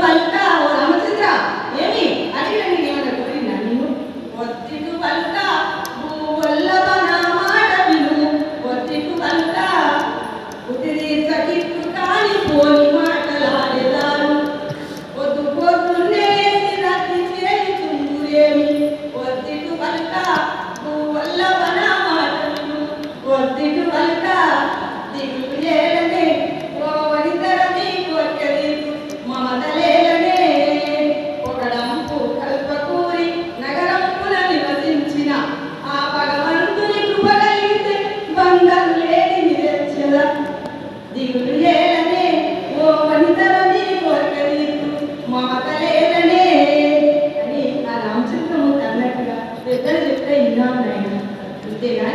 పలుక ఓ రామచంద్ర ఏమి అడిగిన నేను ఏమైనా కోరినా నిన్ను ఒత్తిటు పలుక భూవల్లభ నా మాట విను ఒత్తిటు పలుక ఉతిరీర్చ కిట్టు కాని పోని మాటలాడేదారు పొద్దు పొద్దున్నే రతి చేయుచుందురేమి ఒత్తిటు పలుక భూవల్లభ నా మాట విను ఒత్తిటు పలుక దిగులు లేలనే ఓ వనితరని కోర్కెది మమతలేలనే ఒకడంపు కల్పకూరి నగరంపున నివసించిన ఆ భగవంతుని కృప కలిగితే బంధం లేని నిరచ్చల దిగులు లేలనే ఓ వనితరని కోర్కెది మమతలేలనే అని ఆ రామచంద్రమూర్తి అన్నట్టుగా పెద్దలు చెప్తే విన్నాను ఆయన అంతేనా